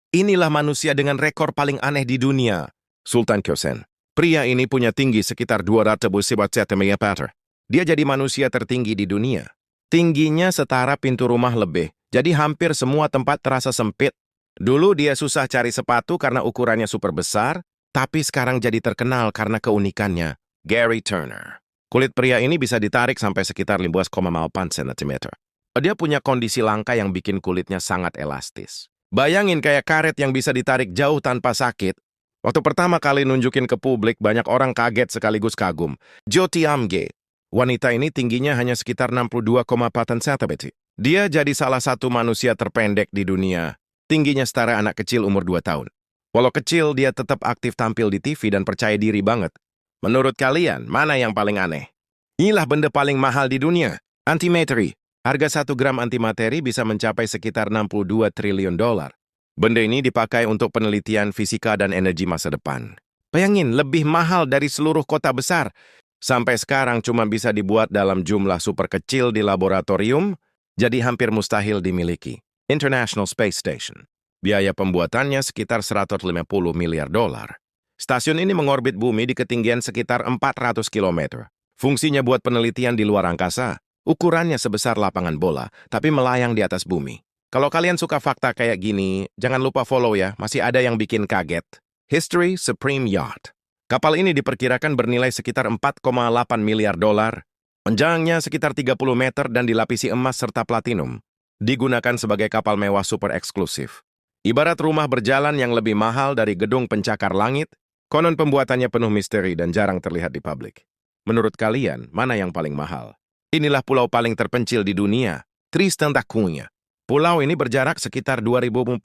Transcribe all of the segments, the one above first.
Inilah manusia dengan rekor paling aneh di dunia. Sultan Kösen. Pria ini punya tinggi sekitar 200 cm. Dia jadi manusia tertinggi di dunia. Tingginya setara pintu rumah lebih, jadi hampir semua tempat terasa sempit. Dulu dia susah cari sepatu karena ukurannya super besar, tapi sekarang jadi terkenal karena keunikannya. Gary Turner. Kulit pria ini bisa ditarik sampai sekitar 15,8 cm. Dia punya kondisi langka yang bikin kulitnya sangat elastis. Bayangin kayak karet yang bisa ditarik jauh tanpa sakit. Waktu pertama kali nunjukin ke publik, banyak orang kaget sekaligus kagum. Jo Tiamge. Wanita ini tingginya hanya sekitar 62,4 cm. Dia jadi salah satu manusia terpendek di dunia. Tingginya setara anak kecil umur 2 tahun. Walau kecil, dia tetap aktif tampil di TV dan percaya diri banget. Menurut kalian, mana yang paling aneh? Inilah benda paling mahal di dunia. Antimateri. Harga 1 gram antimateri bisa mencapai sekitar 62 triliun dolar. Benda ini dipakai untuk penelitian fisika dan energi masa depan. Bayangin, lebih mahal dari seluruh kota besar. Sampai sekarang cuma bisa dibuat dalam jumlah super kecil di laboratorium, jadi hampir mustahil dimiliki. International Space Station. Biaya pembuatannya sekitar 150 miliar dolar. Stasiun ini mengorbit bumi di ketinggian sekitar 400 km. Fungsinya buat penelitian di luar angkasa. Ukurannya sebesar lapangan bola, tapi melayang di atas bumi. Kalau kalian suka fakta kayak gini, jangan lupa follow ya, masih ada yang bikin kaget. History Supreme Yacht. Kapal ini diperkirakan bernilai sekitar 4,8 miliar dolar. Panjangnya sekitar 30 meter dan dilapisi emas serta platinum. Digunakan sebagai kapal mewah super eksklusif. Ibarat rumah berjalan yang lebih mahal dari gedung pencakar langit, konon pembuatannya penuh misteri dan jarang terlihat di publik. Menurut kalian, mana yang paling mahal? Inilah pulau paling terpencil di dunia, Tristan da Cunha. Pulau ini berjarak sekitar 2.400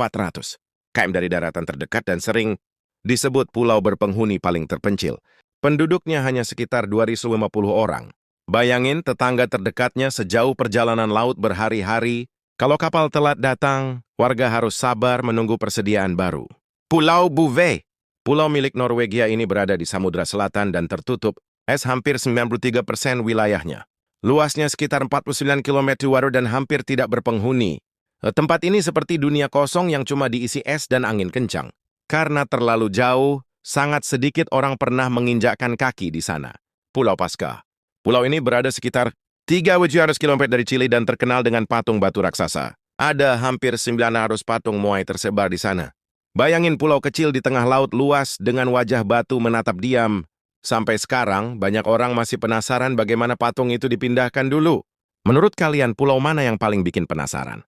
km dari daratan terdekat dan sering disebut pulau berpenghuni paling terpencil. Penduduknya hanya sekitar 250 orang. Bayangin tetangga terdekatnya sejauh perjalanan laut berhari-hari. Kalau kapal telat datang, warga harus sabar menunggu persediaan baru. Pulau Bouvet. Pulau milik Norwegia ini berada di Samudra Selatan dan tertutup, hampir 93% wilayahnya. Luasnya sekitar 49 km2 dan hampir tidak berpenghuni. Tempat ini seperti dunia kosong yang cuma diisi es dan angin kencang. Karena terlalu jauh, sangat sedikit orang pernah menginjakkan kaki di sana. Pulau Pasca. Pulau ini berada sekitar 300 km dari Chili dan terkenal dengan patung batu raksasa. Ada hampir 900 patung Moai tersebar di sana. Bayangin pulau kecil di tengah laut luas dengan wajah batu menatap diam. Sampai sekarang, banyak orang masih penasaran bagaimana patung itu dipindahkan dulu. Menurut kalian, pulau mana yang paling bikin penasaran?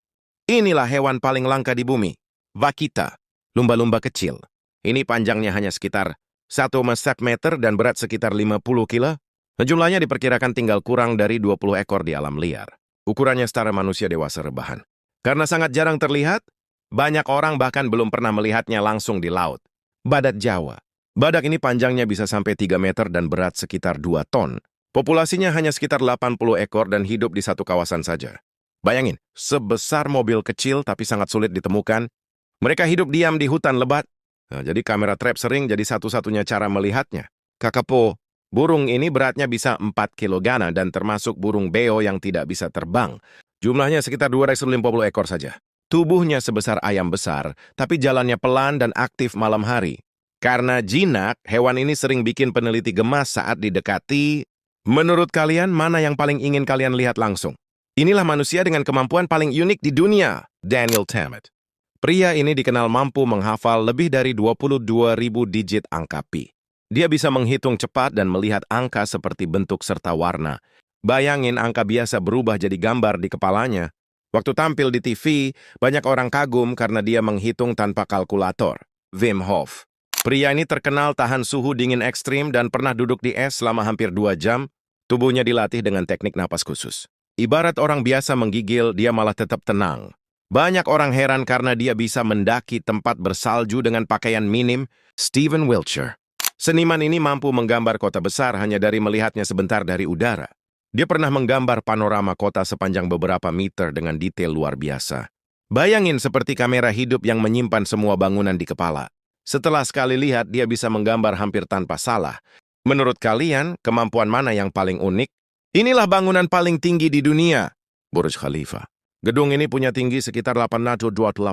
Inilah hewan paling langka di bumi. Vaquita, lumba-lumba kecil. Ini panjangnya hanya sekitar 1 meter dan berat sekitar 50 kilo. Jumlahnya diperkirakan tinggal kurang dari 20 ekor di alam liar. Ukurannya setara manusia dewasa rebahan. Karena sangat jarang terlihat, banyak orang bahkan belum pernah melihatnya langsung di laut. Badak Jawa. Badak ini panjangnya bisa sampai 3 meter dan berat sekitar 2 ton. Populasinya hanya sekitar 80 ekor dan hidup di satu kawasan saja. Bayangin, sebesar mobil kecil tapi sangat sulit ditemukan. Mereka hidup diam di hutan lebat. Jadi kamera trap sering jadi satu-satunya cara melihatnya. Kakapo, burung ini beratnya bisa 4 kilogana dan termasuk burung beo yang tidak bisa terbang. Jumlahnya sekitar 250 ekor saja. Tubuhnya sebesar ayam besar, tapi jalannya pelan dan aktif malam hari. Karena jinak, hewan ini sering bikin peneliti gemas saat didekati. Menurut kalian, mana yang paling ingin kalian lihat langsung? Inilah manusia dengan kemampuan paling unik di dunia, Daniel Tammet. Pria ini dikenal mampu menghafal lebih dari 22.000 digit angka pi. Dia bisa menghitung cepat dan melihat angka seperti bentuk serta warna. Bayangin angka biasa berubah jadi gambar di kepalanya. Waktu tampil di TV, banyak orang kagum karena dia menghitung tanpa kalkulator. Wim Hof. Pria ini terkenal tahan suhu dingin ekstrim dan pernah duduk di es selama hampir 2 jam. Tubuhnya dilatih dengan teknik napas khusus. Ibarat orang biasa menggigil, dia malah tetap tenang. Banyak orang heran karena dia bisa mendaki tempat bersalju dengan pakaian minim. Stephen Wiltshire. Seniman ini mampu menggambar kota besar hanya dari melihatnya sebentar dari udara. Dia pernah menggambar panorama kota sepanjang beberapa meter dengan detail luar biasa. Bayangin seperti kamera hidup yang menyimpan semua bangunan di kepala. Setelah sekali lihat, dia bisa menggambar hampir tanpa salah. Menurut kalian, kemampuan mana yang paling unik? Inilah bangunan paling tinggi di dunia, Burj Khalifa. Gedung ini punya tinggi sekitar 828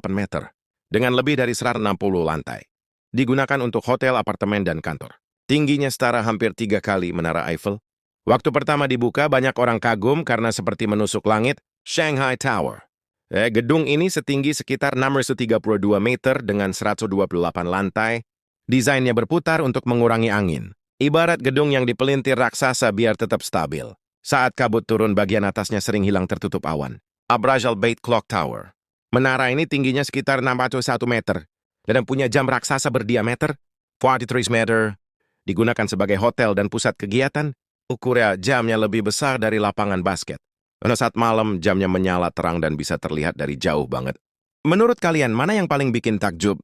meter. dengan lebih dari 160 lantai. Digunakan untuk hotel, apartemen, dan kantor. Tingginya setara hampir 3 kali Menara Eiffel. Waktu pertama dibuka, banyak orang kagum karena seperti menusuk langit, Shanghai Tower. Gedung ini setinggi sekitar 632 meter dengan 128 lantai. Desainnya berputar untuk mengurangi angin. Ibarat gedung yang dipelintir raksasa biar tetap stabil. Saat kabut turun, bagian atasnya sering hilang tertutup awan. Abraj Al Bait Clock Tower. Menara ini tingginya sekitar 601 meter dan punya jam raksasa berdiameter 43 meter. Digunakan sebagai hotel dan pusat kegiatan. Ukuran jamnya lebih besar dari lapangan basket. Pada saat malam, jamnya menyala terang dan bisa terlihat dari jauh banget. Menurut kalian, mana yang paling bikin takjub?